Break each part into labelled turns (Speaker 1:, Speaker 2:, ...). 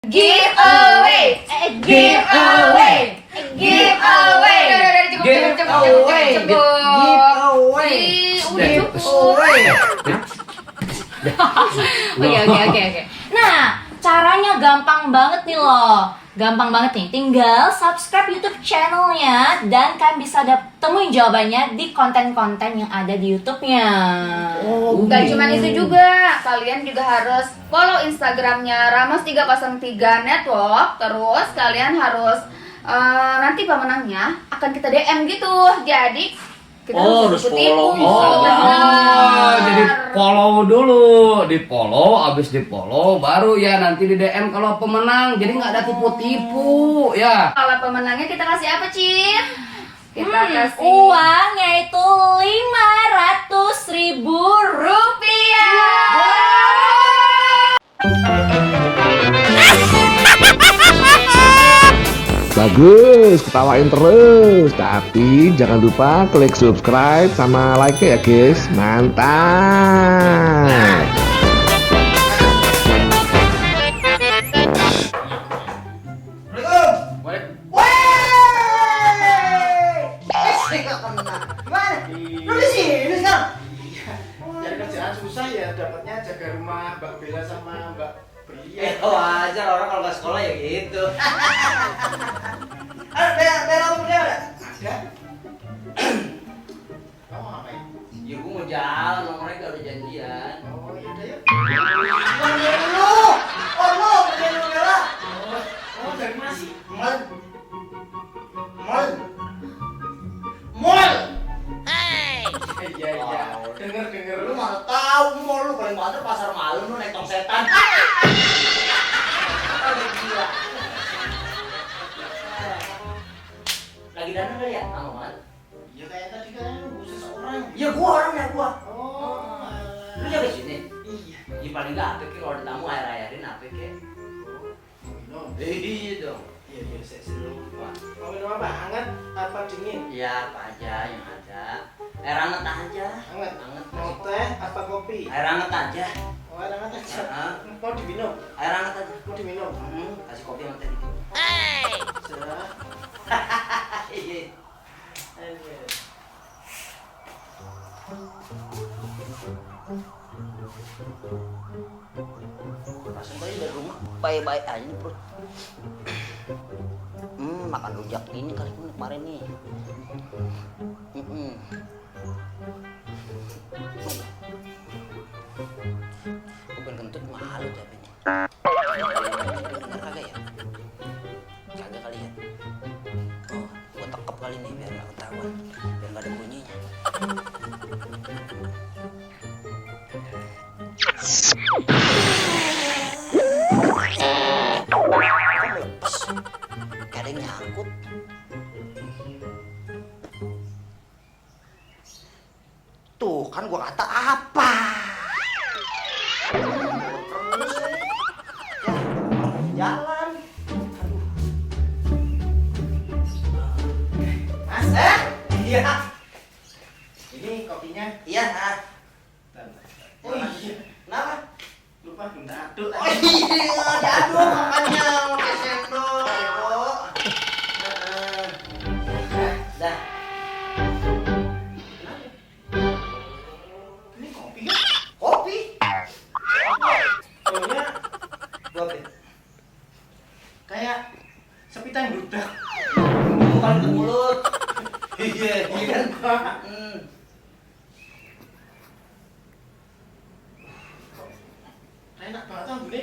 Speaker 1: Giveaway. Giveaway. Giveaway. Oke. Nah, caranya gampang banget nih loh. Gampang banget nih, tinggal subscribe YouTube channelnya dan kalian bisa temuin jawabannya di konten-konten yang ada di YouTube-nya.
Speaker 2: Gak cuma itu juga, kalian juga harus follow Instagramnya Ramos303 Network. Terus kalian harus nanti pemenangnya akan kita DM gitu. Jadi kita
Speaker 3: harus follow.
Speaker 4: Jadi follow dulu, di follow, abis di follow, baru ya nanti di DM kalau pemenang. Jadi nggak ada tipu-tipu ya.
Speaker 2: Kalau pemenangnya kita kasih apa, Cin? Kita kasih
Speaker 1: uang, yaitu 500.000 rupiah.
Speaker 5: Bagus, ketawain terus. Tapi jangan lupa klik subscribe sama like ya guys. Mantap.
Speaker 3: Susah ya dapatnya jaga rumah Mbak Bella sama Mbak Bria.
Speaker 6: Wajar orang kalau nggak sekolah ya gitu.
Speaker 3: Bella mau kerja nggak? Ada. Kamu ngapain?
Speaker 6: Ya gue mau jalan sama mereka udah janjian.
Speaker 3: Oh iya udah yuk. Kerja dulu. Kerja dulu Bella. Oh dari mana sih? Mall. Iya. Dengar.
Speaker 6: Lu mana tahu mau lu paling banter pasar malam lu naik tong setan. Gila. Lagi dandan kali ya? Sama banget.
Speaker 3: Iya kayak tadi kan lu seseorang.
Speaker 6: Ya gua orangnya gua.
Speaker 3: Oh.
Speaker 6: Lu jaga sini.
Speaker 3: Iya.
Speaker 6: Ya paling enggak apa kalau ada tamu air-airin apa kek.
Speaker 3: Minum.
Speaker 6: Iya dong.
Speaker 3: Iya, saya dulu lupa. Mau minum apa? Hangat apa dingin?
Speaker 6: Ya apa aja yang ada. Air hangat aja.
Speaker 3: Hangat.
Speaker 6: Hangat.
Speaker 3: Mau teh apa kopi?
Speaker 6: Air hangat aja.
Speaker 3: Oh, air hangat aja.
Speaker 6: Heeh.
Speaker 3: Mau diminum?
Speaker 6: Air hangat aja.
Speaker 3: Mau diminum?
Speaker 6: Kasih kopi sama teh.
Speaker 3: Sudah.
Speaker 6: Iya.
Speaker 3: Ayo.
Speaker 6: Rasanya tadi dari rumah baik-baik aja nih perut. Makan rujak ini kali ini kemarin nih. Gue pengen kentut malu tapi nih. Dengar kagak ya? Kagak kali ya? Oh, gue tekep kali nih biar gak ketahuan, biar gak ada bunyinya. Kayak ada yang nyangkut. Tuh kan gua kata apa? Jalan.
Speaker 3: Mas,
Speaker 6: Iya.
Speaker 3: ini kopinya.
Speaker 6: Iya.
Speaker 3: Oh iya.
Speaker 6: Kenapa?
Speaker 3: Lupa minta aduk.
Speaker 6: Oh iya, diaduk makanya pakai sendok, Eko. Dah.
Speaker 3: Ini kopi kan?
Speaker 6: Kopi.
Speaker 3: Baunya
Speaker 6: Kopi.
Speaker 3: kayak sepitan budak.
Speaker 6: Bukan ke mulut. Iya, iya kan.
Speaker 3: Enak banget kan Bune?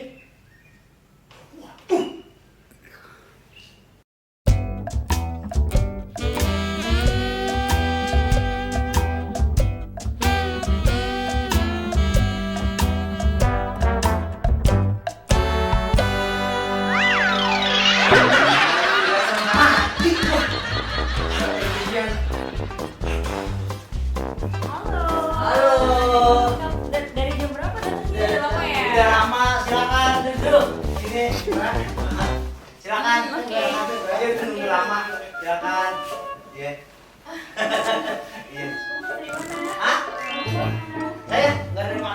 Speaker 6: Halo.
Speaker 1: Dari jam berapa tadi? Udah lama ya?
Speaker 6: Udah lama, silakan duduk.
Speaker 3: Ini,
Speaker 6: Silakan.
Speaker 1: Oke.
Speaker 6: Ayo tunggu lama. Silakan. Iya. Iya.
Speaker 1: Dari mana?
Speaker 6: Hah? Saya nggak nerima.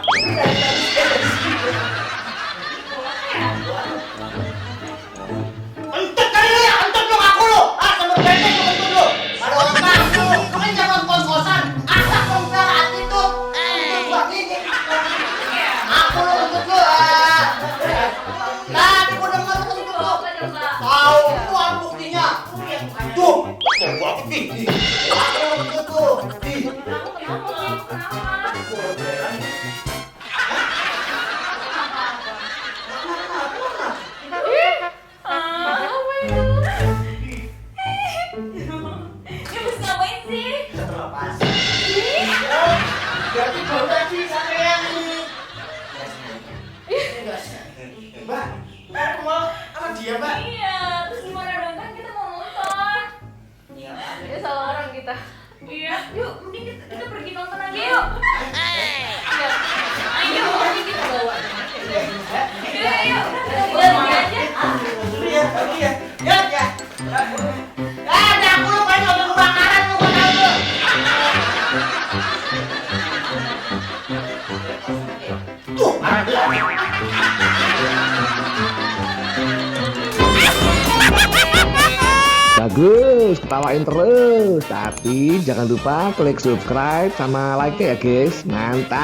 Speaker 3: Aku tuh.
Speaker 1: Habis ngapain sih?
Speaker 3: Terlepas. Berarti baru tadi sampai yang ini. Mbak, aku mau sama dia, Mbak.
Speaker 1: Iya, terus gimana dong, kan kita mau nonton.
Speaker 3: Iya, Mbak.
Speaker 2: Ini salah orang kita.
Speaker 1: Iya, yuk mending kita pergi nonton aja yuk. Ayo, mending kita bawa. Yuk, kita pergi aja.
Speaker 3: Dulu ya, lagi ya. Ya, ya. Ada aku lupa nonton kebakaran lu kan aku. Tuh,
Speaker 5: Bagus, ketawain terus. Tapi jangan lupa klik subscribe sama like ya guys. Mantap.